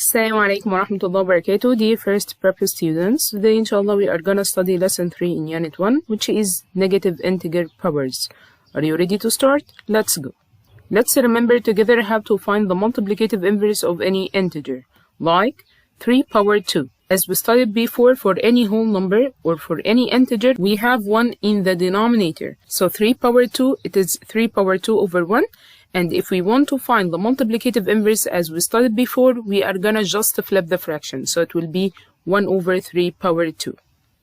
Assalamu alaikum wa rahmatullahi wa barakatuh, dear first prep students. Today, inshallah, we are gonna study lesson 3 in unit 1, which is negative integer powers. Are you ready to start? Let's go. Let's remember together how to find the multiplicative inverse of any integer, like 3 power 2. As we studied before, for any whole number or for any integer, we have 1 in the denominator. So 3 power 2, it is 3 power 2 over 1. And if we want to find the multiplicative inverse as we studied before, we are gonna just flip the fraction. So it will be 1 over 3 power 2.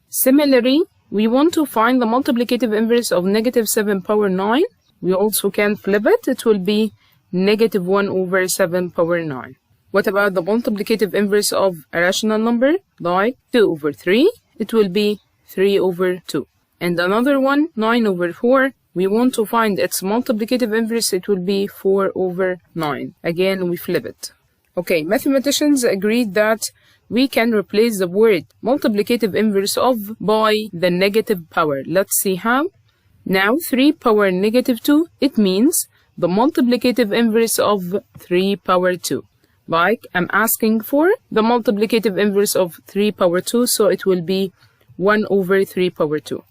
Similarly, we want to find the multiplicative inverse of negative 7 power 9. We also can flip it. It will be negative 1 over 7 power 9. What about the multiplicative inverse of a rational number, like 2 over 3? It will be 3 over 2. And another one, 9 over 4. We want to find its multiplicative inverse, it will be 4 over 9. Again, we flip it. Okay, mathematicians agreed that we can replace the word multiplicative inverse of by the negative power. Let's see how. Now, 3 power negative 2, it means the multiplicative inverse of 3 power 2. Like, I'm asking for the multiplicative inverse of 3 power 2, so it will be 1 over 3 power 2.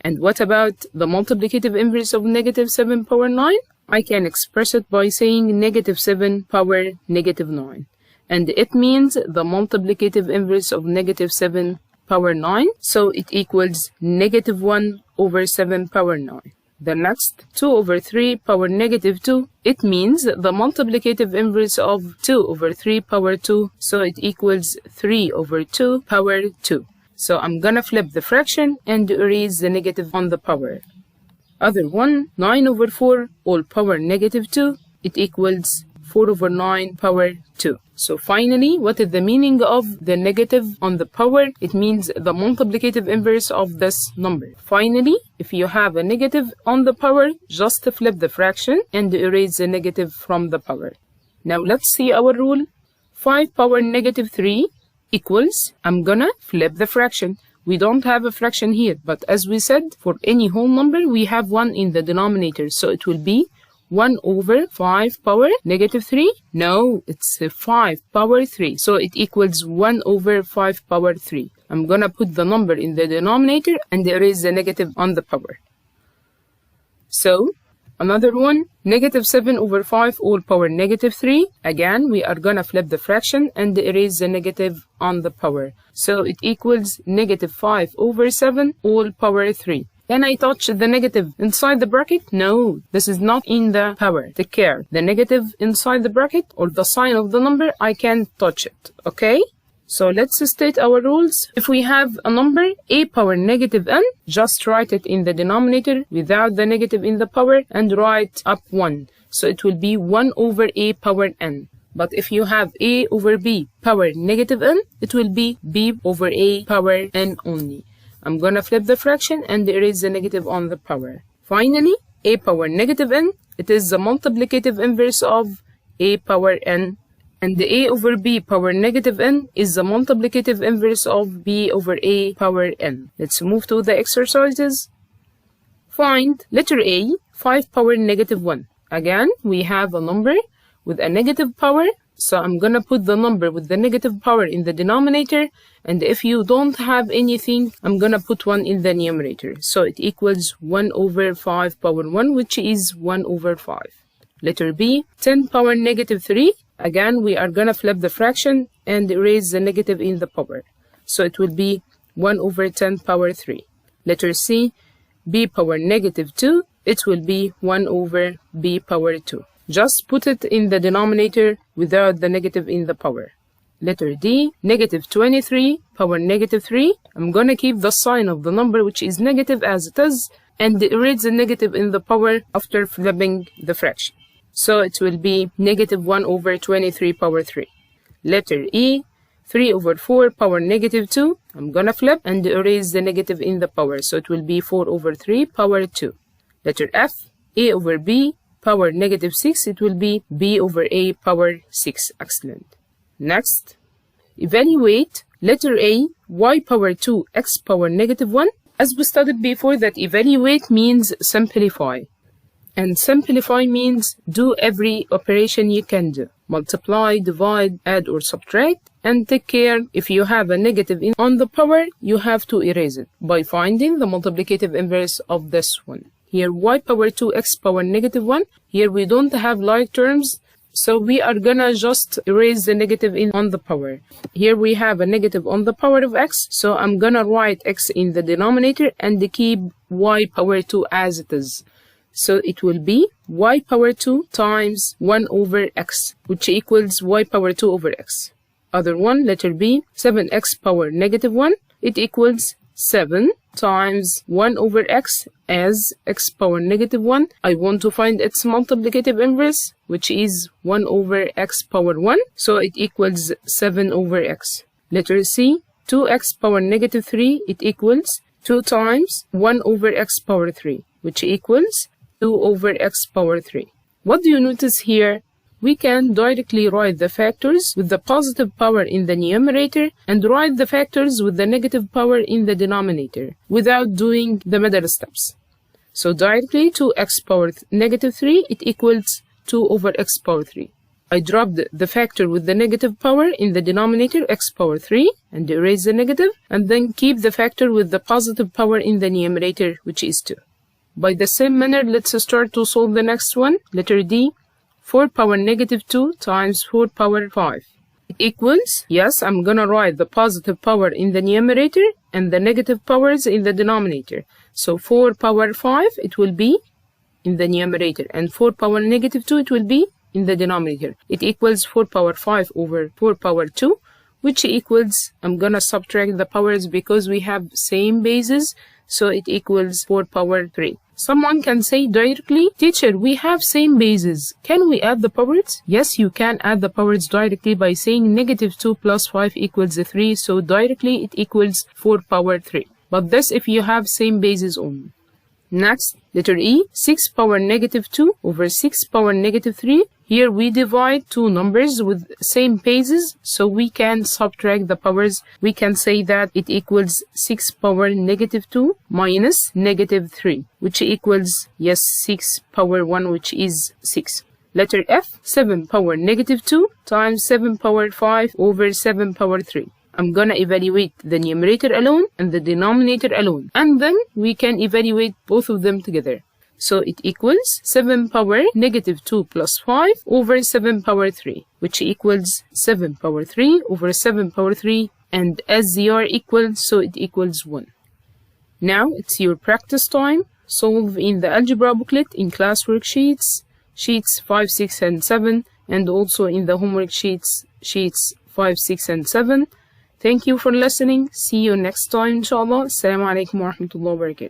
And what about the multiplicative inverse of negative 7 power 9? I can express it by saying negative 7 power negative 9. And it means the multiplicative inverse of negative 7 power 9. So it equals negative 1 over 7 power 9. The next, 2 over 3 power negative 2. It means the multiplicative inverse of 2 over 3 power 2. So it equals 3 over 2 power 2. So I'm gonna flip the fraction and erase the negative on the power. Other one, 9 over 4 all power negative 2. It equals 4 over 9 power 2. So finally, what is the meaning of the negative on the power? It means the multiplicative inverse of this number. Finally, if you have a negative on the power, just flip the fraction and erase the negative from the power. Now let's see our rule. 5 power negative 3 equals, I'm gonna flip the fraction. We don't have a fraction here, but as we said, for any whole number, we have 1 in the denominator. So it will be 1 over 5 power negative 3. No, it's 5 power 3. So it equals 1 over 5 power 3. I'm gonna put the number in the denominator and erase the negative on the power. So, another one, negative 7 over 5 all power negative 3. Again, we are gonna flip the fraction and erase the negative on the power. So it equals negative 5 over 7 all power 3. Can I touch the negative inside the bracket? No, this is not in the power. Take care. The negative inside the bracket or the sign of the number, I can't touch it. Okay? So let's state our rules. If we have a number a power negative n, just write it in the denominator without the negative in the power and write up 1. So it will be 1 over a power n. But if you have a over b power negative n, it will be b over a power n only. I'm gonna flip the fraction and erase the negative on the power. Finally, a power negative n, it is the multiplicative inverse of a power n. And the a over b power negative n is the multiplicative inverse of b over a power n. Let's move to the exercises. Find letter A, 5 power negative 1. Again, we have a number with a negative power. So I'm gonna put the number with the negative power in the denominator. And if you don't have anything, I'm gonna put 1 in the numerator. So it equals 1 over 5 power 1, which is 1 over 5. Letter B, 10 power negative 3. Again, we are gonna flip the fraction and erase the negative in the power. So it will be 1 over 10 power 3. Letter C, b power negative 2. It will be 1 over b power 2. Just put it in the denominator without the negative in the power. Letter D, negative 23 power negative 3. I'm gonna keep the sign of the number which is negative as it is and erase the negative in the power after flipping the fraction. So it will be negative 1 over 23 power 3. Letter E, 3 over 4 power negative 2. I'm gonna flip and erase the negative in the power. So it will be 4 over 3 power 2. Letter F, A over B power negative 6. It will be B over A power 6. Excellent. Next, evaluate letter A, y power 2 x power negative 1. As we studied before that evaluate means simplify. And simplify means do every operation you can do. Multiply, divide, add or subtract. And take care, if you have a negative on the power, you have to erase it by finding the multiplicative inverse of this one. Here y power 2 x power negative 1. Here we don't have like terms, so we are gonna just erase the negative on the power. Here we have a negative on the power of x, so I'm gonna write x in the denominator and keep y power 2 as it is. So it will be y power 2 times 1 over x, which equals y power 2 over x. Other one, letter B, 7x power negative 1, it equals 7 times 1 over x as x power negative 1. I want to find its multiplicative inverse, which is 1 over x power 1, so it equals 7 over x. Letter C, 2x power negative 3, it equals 2 times 1 over x power 3, which equals 2 over x power 3. What do you notice here? We can directly write the factors with the positive power in the numerator and write the factors with the negative power in the denominator without doing the middle steps. So directly 2x power negative 3, it equals 2 over x power 3. I dropped the factor with the negative power in the denominator x power 3 and erase the negative, and then keep the factor with the positive power in the numerator, which is 2. By the same manner, let's start to solve the next one. Letter D, 4 power negative 2 times 4 power 5. It equals, yes, I'm gonna write the positive power in the numerator and the negative powers in the denominator. So 4 power 5, it will be in the numerator, and 4 power negative 2, it will be in the denominator. It equals 4 power 5 over 4 power 2, which equals, I'm gonna subtract the powers because we have same bases, so it equals 4 power 3. Someone can say directly, teacher, we have same bases. Can we add the powers? Yes, you can add the powers directly by saying negative 2 plus 5 equals 3. So directly it equals 4 power 3. But this if you have same bases only. Next, letter E, 6 power negative 2 over 6 power negative 3. Here we divide two numbers with same bases, so we can subtract the powers. We can say that it equals 6 power negative 2 minus negative 3, which equals, yes, 6 power 1, which is 6. Letter F, 7 power negative 2 times 7 power 5 over 7 power 3. I'm gonna evaluate the numerator alone and the denominator alone, and then we can evaluate both of them together. So it equals 7 power negative 2 plus 5 over 7 power 3, which equals 7 power 3 over 7 power 3, and as they are equal, so it equals 1. Now it's your practice time. Solve in the algebra booklet in class worksheets, sheets 5, 6, and 7, and also in the homework sheets 5, 6, and 7. Thank you for listening. See you next time, inshallah. Assalamu alaikum wa rahmatullahi wa barakatuh.